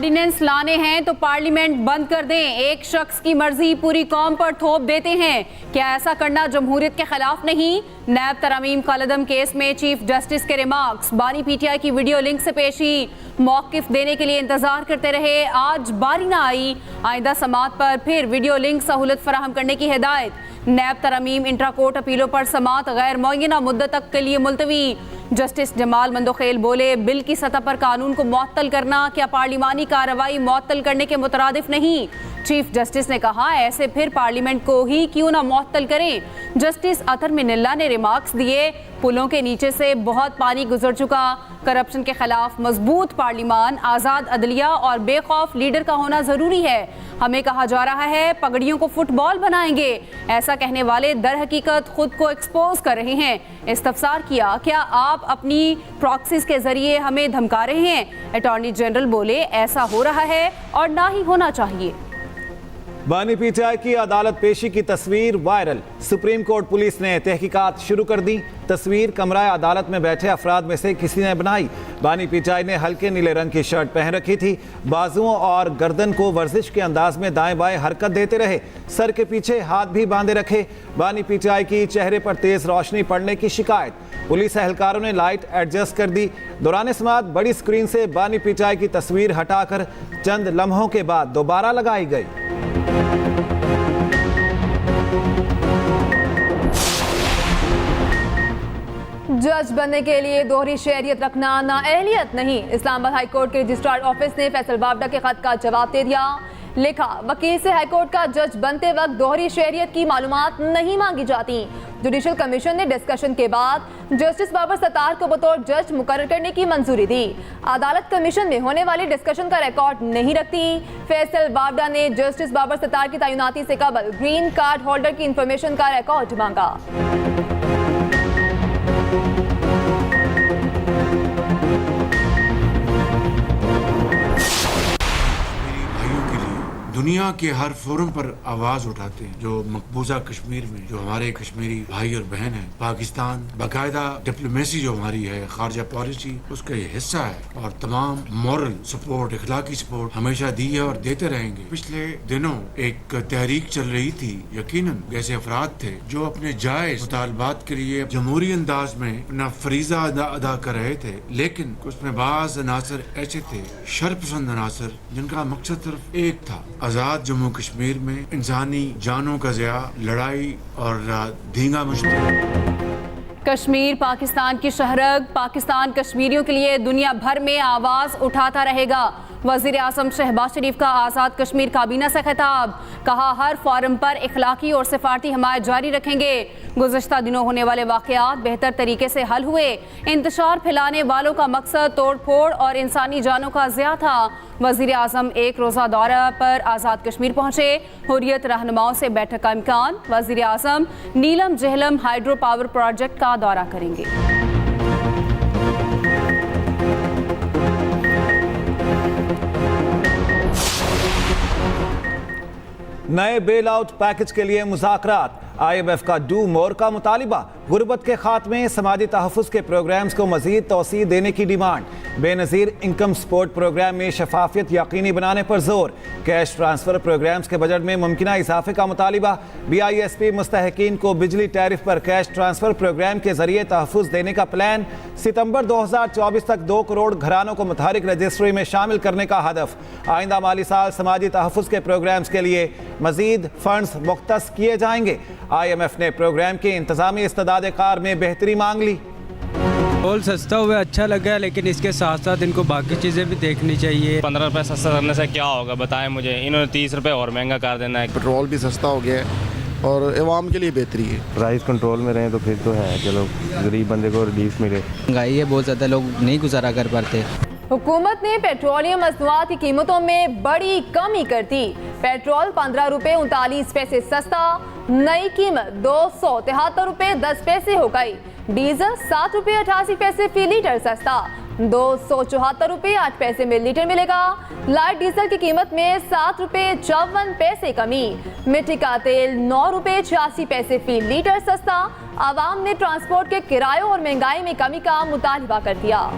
Ordinance लाने हैं तो पार्लियामेंट बंद कर दें। एक शख्स की मर्जी पूरी कौम पर थोप देते हैं। क्या ऐसा करना जमहूरियत के खिलाफ नहीं? नैब तरमीम कलदम केस में चीफ जस्टिस के रिमार्क्स। बानी पीटीआई की वीडियो लिंक से पेशी। मौकिफ देने के लिए इंतजार करते रहे, आज बारी ना आई। आइंदा समात पर फिर वीडियो लिंक सहूलत फराहम करने की हिदायत। नैब तरमीम इंट्रा कोर्ट अपीलों पर समात गैर मुअय्यना मुद्दत तक के लिए मुलतवी। जस्टिस जमाल मंदोखेल बोले, बिल की सतह पर कानून को मुअत्तल करना क्या पार्लिमानी कार्रवाई मुअत्तल करने के मुतरादिफ नहीं? चीफ जस्टिस ने कहा, ऐसे फिर पार्लियामेंट को ही क्यों ना मुअत्तल करें। जस्टिस अतर मिनल्ला ने रिमार्क्स दिए, पुलों के नीचे से बहुत पानी गुजर चुका। करप्शन के खिलाफ मजबूत पार्लिमान, आज़ाद अदलिया और बेखौफ लीडर का होना ज़रूरी है। हमें कहा जा रहा है पगड़ियों को फुटबॉल बनाएंगे। ऐसा कहने वाले दर हकीकत खुद को एक्सपोज कर रहे हैं। इस्तफसार किया, क्या आप अपनी प्रॉक्सीज के जरिए हमें धमका रहे हैं? अटॉर्नी जनरल बोले, ऐसा हो रहा है और ना ही होना चाहिए। बानी पीटीआई की अदालत पेशी की तस्वीर वायरल। सुप्रीम कोर्ट पुलिस ने तहकीकात शुरू कर दी। तस्वीर कमरा अदालत में बैठे अफराद में से किसी ने बनाई। बानी पीटीआई ने हल्के नीले रंग की शर्ट पहन रखी थी। बाजुओं और गर्दन को वर्जिश के अंदाज में दाएं बाएं हरकत देते रहे। सर के पीछे हाथ भी बांधे रखे। बानी पीटीआई की चेहरे पर तेज रोशनी पड़ने की शिकायत। पुलिस एहलकारों ने लाइट एडजस्ट कर दी। दौरान समात बड़ी स्क्रीन से बानी पीटीआई की तस्वीर हटाकर चंद लम्हों के बाद दोबारा लगाई गई। जज बनने के लिए दोहरी शहरियत रखना नाअहलियत नहीं। इस्लामाबाद हाईकोर्ट के रजिस्ट्रार ऑफिस ने फैसल बावडा के खत का जवाब दे दिया। लिखा, वकील से हाईकोर्ट का जज बनते वक्त दोहरी शहरियत की मालूमात नहीं मांगी जाती। जुडिशल कमीशन ने डिस्कशन के बाद जस्टिस बाबर सत्तार को बतौर जज मुकर्रर करने की मंजूरी दी। अदालत कमीशन में होने वाली डिस्कशन का रिकॉर्ड नहीं रखती। फैसल बावडा ने जस्टिस बाबर सत्तार की तैनाती से कबल ग्रीन कार्ड होल्डर की इंफॉर्मेशन का रिकॉर्ड मांगा। दुनिया के हर फोरम पर आवाज उठाते हैं। जो मकबूजा कश्मीर में जो हमारे कश्मीरी भाई और बहन हैं, पाकिस्तान बाकायदा डिप्लोमेसी जो हमारी है, खारजा पॉलिसी, उसका ये हिस्सा है और तमाम मॉरल सपोर्ट, इखलाकी सपोर्ट हमेशा दी है और देते रहेंगे। पिछले दिनों एक तहरीक चल रही थी, यकीनन ऐसे अफराद थे जो अपने जायज मुतालबात के लिए जमहूरी अंदाज में अपना फरीजा अदा कर रहे थे, लेकिन उसमें बाज अनासर ऐसे थे, शरपसंद अनासर, जिनका मकसद सिर्फ एक था, आजाद जम्मू कश्मीर में इंसानी जानों का ज़िया, लड़ाई और धींगा मुश्किल। कश्मीर पाकिस्तान की शहरग, पाकिस्तान कश्मीरियों के लिए दुनिया भर में आवाज उठाता रहेगा। वज़ीर आज़म शहबाज शरीफ का आज़ाद कश्मीर काबीना से खिताब। कहा, हर फोरम पर इखलाकी और सिफारती हमायत जारी रखेंगे। गुज़श्ता दिनों होने वाले वाक़यात बेहतर तरीके से हल हुए। इंतशार फैलाने वालों का मकसद तोड़ फोड़ और इंसानी जानों का ज़िया था। वज़ीर आज़म एक रोज़ा दौरा पर आज़ाद कश्मीर पहुँचे। हुर्रियत रहनुमाओं से बैठक का इम्कान। वज़ीर आज़म नीलम जहलम हाइड्रो पावर प्रोजेक्ट का दौरा करेंगे। नए बेल आउट पैकेज के लिए मुज़ाकरात। IMF का डू मोर का मुतालिबा। गुर्बत के खात्मे, समाजी तहफ़्फ़ुज़ के प्रोग्राम्स को मज़ीद तोसी देने की demand. Benazir income support programme में शफाफियत यकीनी बनाने पर जोर। कैश ट्रांसफ़र प्रोग्राम्स के बजट में मुमकिना इजाफे का मुतालिबा। BISP मुस्तहकीन को बिजली टैरिफ पर कैश ट्रांसफ़र प्रोग्राम के जरिए तहफ़्फ़ुज़ देने का प्लान। सितंबर 2024 तक 2 करोड़ घरानों को मुतहरिक रजिस्ट्री में शामिल करने का हदफ। आइंदा माली साल समाजी तहफ़्फ़ुज़ के प्रोग्राम्स के लिए मज़ीद फंड्स मुख्तस किए जाएंगे। IMF ने प्रोग्राम के इंतजामी इस्तेदाद कार में बेहतरी मांग ली। पेट्रोल सस्ता हुआ अच्छा लगा, लेकिन इसके साथ साथ इनको बाकी चीज़ें भी देखनी चाहिए। 15 रुपये सस्ता करने से क्या होगा बताएं मुझे। इन्होंने 30 रुपये और महंगा कर देना है। पेट्रोल भी सस्ता हो गया है और अवाम के लिए बेहतरी है। प्राइस कंट्रोल में रहें तो फिर तो है, चलो गरीब बंदे को रिलीफ मिले। महंगाई है बहुत ज़्यादा, लोग नहीं गुजारा कर पाते। हुकूमत ने पेट्रोलियम मसनूआत की कीमतों में बड़ी कमी कर दी। पेट्रोल 15 रुपये 39 पैसे सस्ता, नई कीमत 273 रुपये 10 पैसे हो गई। डीजल 7 रुपये 88 पैसे फी लीटर सस्ता, 274 रुपये 8 पैसे में लीटर मिलेगा। लाइट डीजल की कीमत में 7 रुपये 54 पैसे कमी। मिट्टी का तेल 9 रुपये 86 पैसे फी लीटर सस्ता। आवाम ने ट्रांसपोर्ट के किरायों और महंगाई में कमी का मुतालबा कर दिया।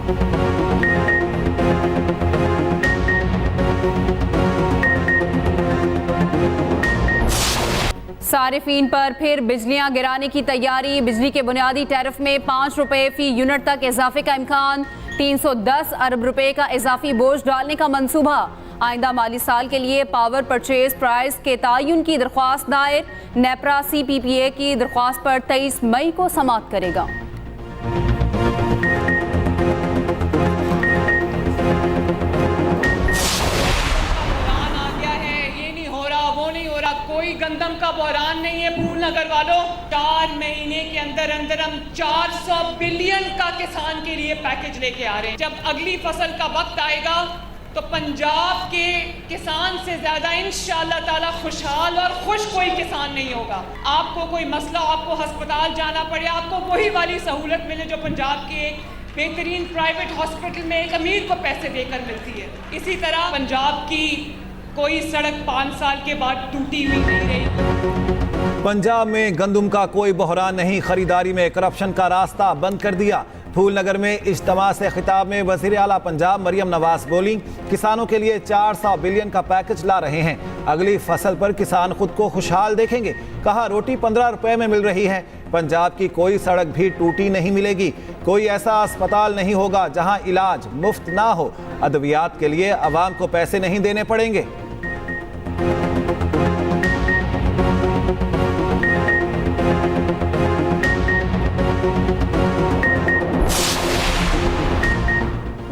सारिफीन पर फिर बिजलियां गिराने की तैयारी। बिजली के बुनियादी टैरिफ में 5 रुपए फी यूनिट तक इजाफे का इम्कान। 310 अरब रुपए का इजाफी बोझ डालने का मंसूबा। आइंदा माली साल के लिए पावर परचेज प्राइस के तयन की दरख्वास्त दायर। नेपरा CPPA की दरख्वास्त पर 23 मई को समाअत करेगा। कोई गंदम का बहरान नहीं है फूल नगर वालों। 4 महीने के अंदर अंदर हम 400 बिलियन का किसान के लिए पैकेज लेके आ रहे हैं। जब अगली फसल का वक्त आएगा तो पंजाब के किसान से ज्यादा इंशाअल्लाह ताला खुशहाल और खुश कोई किसान नहीं होगा। आपको कोई मसला, आपको अस्पताल जाना पड़े, आपको वही वाली सहूलत मिले जो पंजाब के एक बेहतरीन प्राइवेट हॉस्पिटल में एक अमीर को पैसे देकर मिलती है। इसी तरह पंजाब की कोई सड़क 5 साल के बाद टूटी हुई नहीं रही। पंजाब में गंदम का कोई बहरान नहीं। खरीदारी में करप्शन का रास्ता बंद कर दिया। फूलनगर में इज्तिमा से खिताब में वज़ीर आला पंजाब मरियम नवाज बोली, किसानों के लिए 400 बिलियन का पैकेज ला रहे हैं। अगली फसल पर किसान खुद को खुशहाल देखेंगे। कहा, रोटी 15 रुपए में मिल रही है। पंजाब की कोई सड़क भी टूटी नहीं मिलेगी। कोई ऐसा अस्पताल नहीं होगा जहां इलाज मुफ्त ना हो। अद्वियात के लिए अवाम को पैसे नहीं देने पड़ेंगे।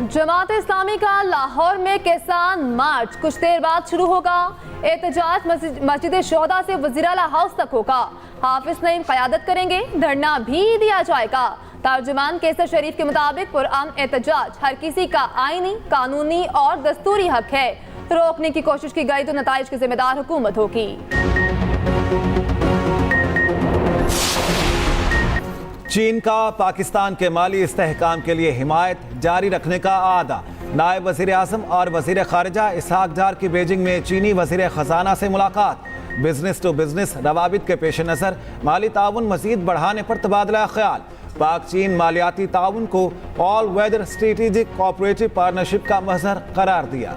जमात इस्लामी का लाहौर में किसान मार्च कुछ देर बाद शुरू होगा। एहतजाज मस्जिद शोहदा से वज़ीर आला हाउस तक होगा। हाफिज नईम क़यादत करेंगे। धरना भी दिया जाएगा। तर्जुमान केसर शरीफ के मुताबिक पुरअमन एहतजाज हर किसी का आईनी, कानूनी और दस्तूरी हक है। रोकने की कोशिश की गई तो नताइज की जिम्मेदार हुकूमत होगी। चीन का पाकिस्तान के माली इस्तेहकाम के लिए हिमायत जारी रखने का आदा। नायब वज़ीर आज़म और वज़ीर ख़ारिजा इसहाक डार की बीजिंग में चीनी वज़ीर ख़जाना से मुलाकात। बिजनेस टू बिजनेस रवाबित के पेश नज़र माली ताउन मज़ीद बढ़ाने पर तबादला ख्याल। पाक चीन मालियाती ताउन को all weather strategic cooperative partnership का मज़हर करार दिया।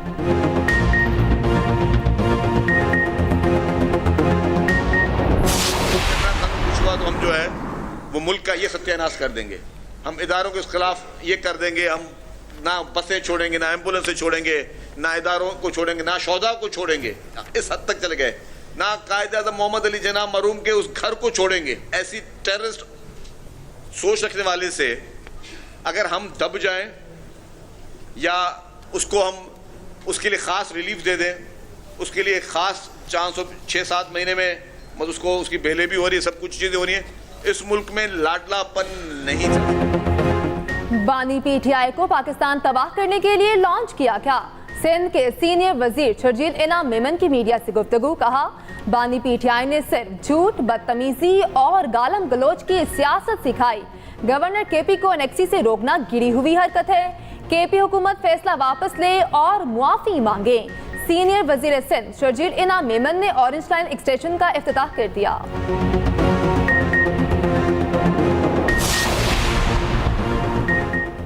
हम जो है वो मुल्क का ये सत्यानाश कर देंगे। हम इदारों के खिलाफ ये कर देंगे। हम ना बसें छोड़ेंगे, ना एम्बुलेंसें छोड़ेंगे, ना इदारों को छोड़ेंगे, ना शोधा को छोड़ेंगे। इस हद तक चले गए। ना कायद-ए-आज़म मोहम्मद अली जिन्ना मरूम के उस घर को छोड़ेंगे। ऐसी टेररिस्ट सोच रखने वाले से अगर हम दब जाएं या उसको हम उसके लिए ख़ास रिलीफ दे दें, उसके लिए ख़ास चांस हो 6-7 महीने में मतलब उसको उसकी बेले भी हो रही है, सब कुछ चीज़ें हो रही हैं। इस मुल्क में लाडलापन नहीं चलता। बानी PTI को पाकिस्तान तबाह करने के लिए लॉन्च किया क्या? सिंध के सीनियर वजीर शर्जील इनाम मेमन की मीडिया से गुफ्तगू। कहा, बानी PTI ने सिर्फ झूठ, बदतमीजी और गालम गलोच की सियासत सिखाई। गवर्नर KP को एनेक्सी से रोकना गिरी हुई हरकत है। KP हुकूमत फैसला वापस ले और मुआफी मांगे। सीनियर वजीर सिंध शर्जील इनाम मेमन ने ऑरेंज लाइन एक्सटेंशन का इफ्तिताह कर दिया।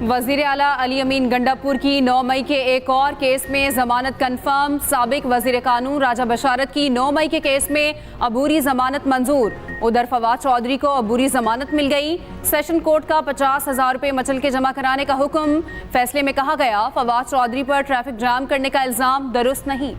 वज़ीर आला अली अमीन गंडापुर की 9 मई के एक और केस में जमानत कंफर्म। साबिक वज़ीर कानून राजा बशारत की 9 मई के केस में अबूरी जमानत मंजूर। उधर फवाद चौधरी को अबूरी जमानत मिल गई। सेशन कोर्ट का 50,000 रुपये मचल के जमा कराने का हुक्म। फैसले में कहा गया, फवाद चौधरी पर ट्रैफिक जाम करने का इल्जाम दुरुस्त नहीं।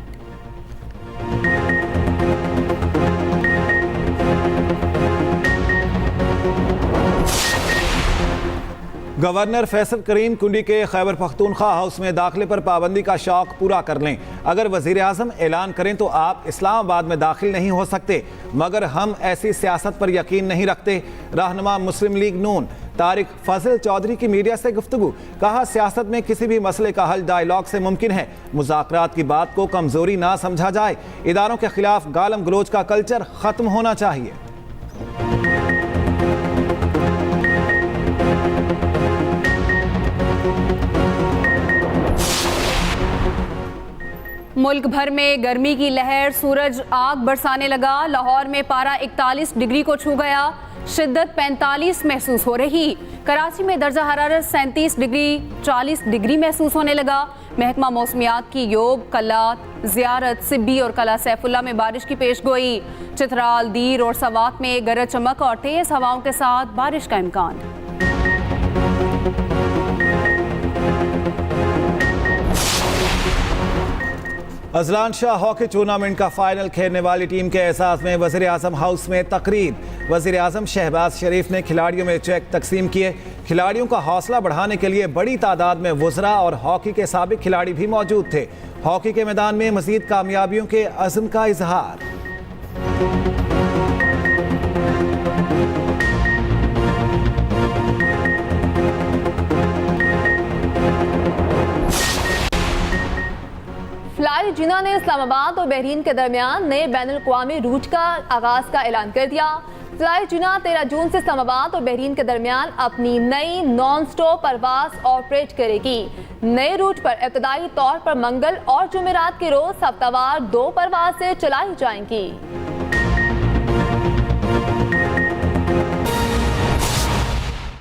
गवर्नर फैसल करीम कुंडी के खैबर पख्तूनख्वा हाउस में दाखिले पर पाबंदी का शौक पूरा कर लें। अगर वज़ीर आज़म ऐलान करें तो आप इस्लामाबाद में दाखिल नहीं हो सकते, मगर हम ऐसी सियासत पर यकीन नहीं रखते। रहनुमा मुस्लिम लीग नून तारिक फजल चौधरी की मीडिया से गुफ्तगू। कहा, सियासत में किसी भी मसले का हल डायलॉग से मुमकिन है। मुज़ाकरात की बात को कमज़ोरी ना समझा जाए। इदारों के खिलाफ गालम गलोच का कल्चर ख़त्म होना चाहिए। मुल्क भर में गर्मी की लहर, सूरज आग बरसाने लगा। लाहौर में पारा 41 डिग्री को छू गया। शिद्दत 45 महसूस हो रही। कराची में दर्जा हरारत 37 डिग्री 40 डिग्री महसूस होने लगा। महकमा मौसमियात की योग, कल्लात, ज़ियारत, सिब्बी और कला सैफुल्ला में बारिश की पेशगोई। चित्राल, दीर और सवात में गरज चमक और तेज हवाओं के साथ बारिश का इम्कान। अजलान शाह हॉकी टूर्नामेंट का फाइनल खेलने वाली टीम के एहसास में वज़ीर आज़म हाउस में तकरीब। वज़ीर आज़म शहबाज शरीफ ने खिलाड़ियों में चेक तकसीम किए। खिलाड़ियों का हौसला बढ़ाने के लिए बड़ी तादाद में वुज़रा और हॉकी के साबिक खिलाड़ी भी मौजूद थे। हॉकी के मैदान में मज़ीद कामयाबियों के अज़्म का इजहार। फ्लाई जिना ने इस्लामाबाद और बहरीन के दरमियान नए बैनुल-अक़वामी रूट का आगाज का ऐलान कर दिया। फ्लाई जिना 13 जून से इस्लामाबाद और बहरीन के दरमियान अपनी नई नॉन स्टॉप परवाज ऑपरेट करेगी। नए रूट पर इब्तदाई तौर पर मंगल और जुमेरात के रोज हफ्तावार 2 परवाजें चलाई जाएंगी।